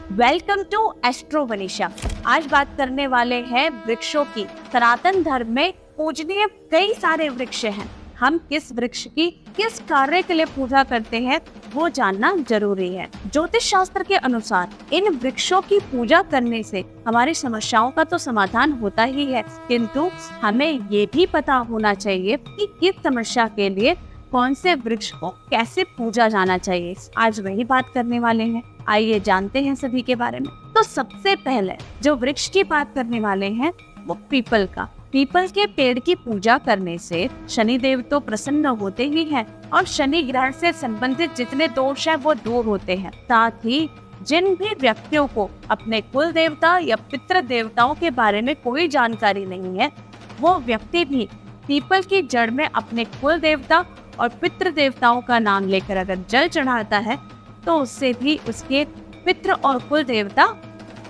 Welcome to astro वनिशा। आज बात करने वाले हैं वृक्षों की। सनातन धर्म में पूजनीय कई सारे वृक्ष हैं। हम किस वृक्ष की किस कार्य के लिए पूजा करते हैं वो जानना जरूरी है। ज्योतिष शास्त्र के अनुसार इन वृक्षों की पूजा करने से हमारी समस्याओं का तो समाधान होता ही है, किंतु हमें ये भी पता होना चाहिए कि किस समस्या के लिए कौन से वृक्ष को कैसे पूजा जाना चाहिए। आज वही बात करने वाले हैं। आइए जानते हैं सभी के बारे में। तो सबसे पहले जो वृक्ष की बात करने वाले हैं वो पीपल का। पीपल के पेड़ की पूजा करने से शनि देव तो प्रसन्न होते ही हैं और शनि ग्रह से संबंधित जितने दोष हैं वो दूर होते हैं। साथ ही जिन भी व्यक्तियों को अपने कुल देवता या पितृ देवताओं के बारे में कोई जानकारी नहीं है, वो व्यक्ति भी पीपल की जड़ में अपने कुल देवता और पितृ देवताओं का नाम लेकर अगर जल चढ़ाता है तो उससे भी उसके पितृ और कुल देवता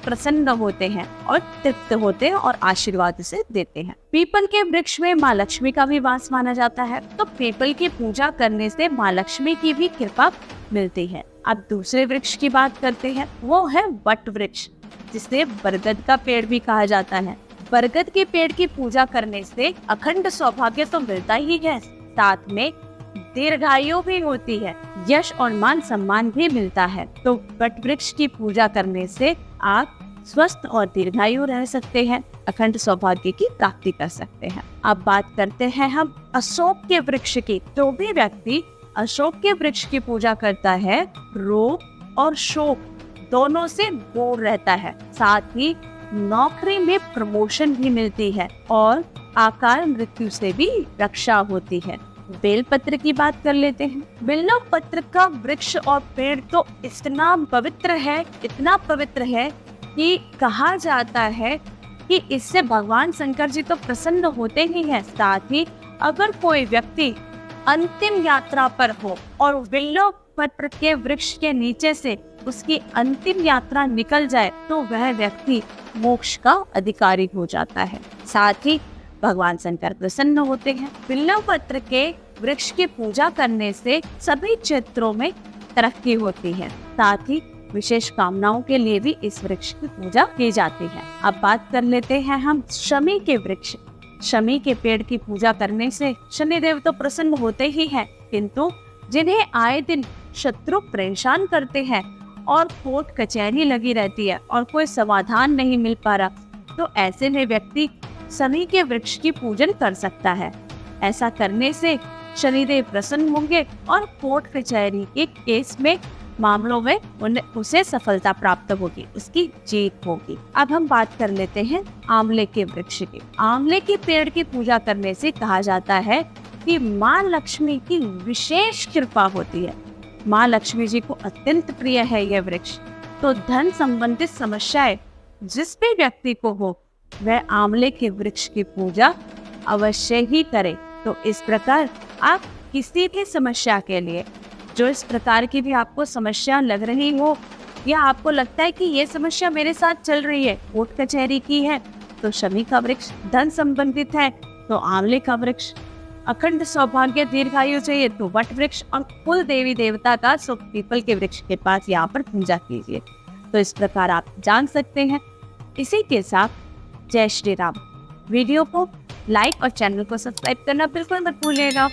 प्रसन्न होते हैं और तृप्त होते हैं और आशीर्वाद से देते हैं। पीपल के वृक्ष में माँ लक्ष्मी का भी वास माना जाता है, तो पीपल की पूजा करने से माँ लक्ष्मी की भी कृपा मिलती है। अब दूसरे वृक्ष की बात करते हैं, वो है वट वृक्ष, जिसे बरगद का पेड़ भी कहा जाता है। बरगद के पेड़ की पूजा करने से अखंड सौभाग्य तो मिलता ही है, साथ में दीर्घायु भी होती है, यश और मान सम्मान भी मिलता है। तो वट वृक्ष की पूजा करने से आप स्वस्थ और दीर्घायु रह सकते हैं, अखंड सौभाग्य की प्राप्ति कर सकते हैं। अब बात करते हैं हम अशोक के वृक्ष की। जो भी व्यक्ति अशोक के वृक्ष की पूजा करता है, रोग और शोक दोनों से दूर रहता है, साथ ही नौकरी में प्रमोशन भी मिलती है और अकाल मृत्यु से भी रक्षा होती है। बेलपत्र की बात कर लेते हैं। बेलव पत्र का वृक्ष और पेड़ तो इतना पवित्र है कि कहा जाता है कि इससे भगवान शंकर जी तो प्रसन्न होते ही हैं। साथ ही अगर कोई व्यक्ति अंतिम यात्रा पर हो और बेलव पत्र के वृक्ष के नीचे से उसकी अंतिम यात्रा निकल जाए तो वह व्यक्ति मोक्ष का अधिकारी हो जाता है। साथ ही भगवान शंकर प्रसन्न होते हैं। बिल्व पत्र के वृक्ष की पूजा करने से सभी क्षेत्रों में तरक्की होती है, साथ ही विशेष कामनाओं के लिए भी इस वृक्ष की पूजा की जाती है। अब बात कर लेते हैं हम शमी के वृक्ष। शमी के पेड़ की पूजा करने से शनि देव तो प्रसन्न होते ही हैं, किंतु जिन्हें आए दिन शत्रु परेशान करते हैं और कोर्ट कचहरी लगी रहती है और कोई समाधान नहीं मिल पा रहा, तो ऐसे में व्यक्ति शनि के वृक्ष की पूजन कर सकता है। ऐसा करने से शनिदेव प्रसन्न होंगे और कोर्ट कचहरी के केस में मामलों में उसे सफलता प्राप्त होगी, उसकी जीत होगी। अब हम बात कर लेते हैं आंवले के वृक्ष की। आंवले के पेड़ की पूजा करने से कहा जाता है कि माँ लक्ष्मी की विशेष कृपा होती है। माँ लक्ष्मी जी को अत्यंत प्रिय है यह वृक्ष, तो धन संबंधित समस्याएं जिस भी व्यक्ति को हो वह आंवले के वृक्ष की पूजा अवश्य ही करे। तो इस प्रकार आप किसी भी समस्या के लिए, जो इस प्रकार की भी आपको समस्या लग रही हो या आपको लगता है कि ये समस्या मेरे साथ चल रही है, कोर्ट कचहरी की है तो शमी का वृक्ष, धन संबंधित है तो आंवले का वृक्ष, अखंड सौभाग्य दीर्घायु चाहिए तो वट वृक्ष, और कुल देवी देवता का सो पीपल के वृक्ष के पास यहाँ पर पूजा कीजिए। तो इस प्रकार आप जान सकते हैं। इसी के साथ जय श्री राम। वीडियो को लाइक और चैनल को सब्सक्राइब करना बिल्कुल मत भूलिएगा।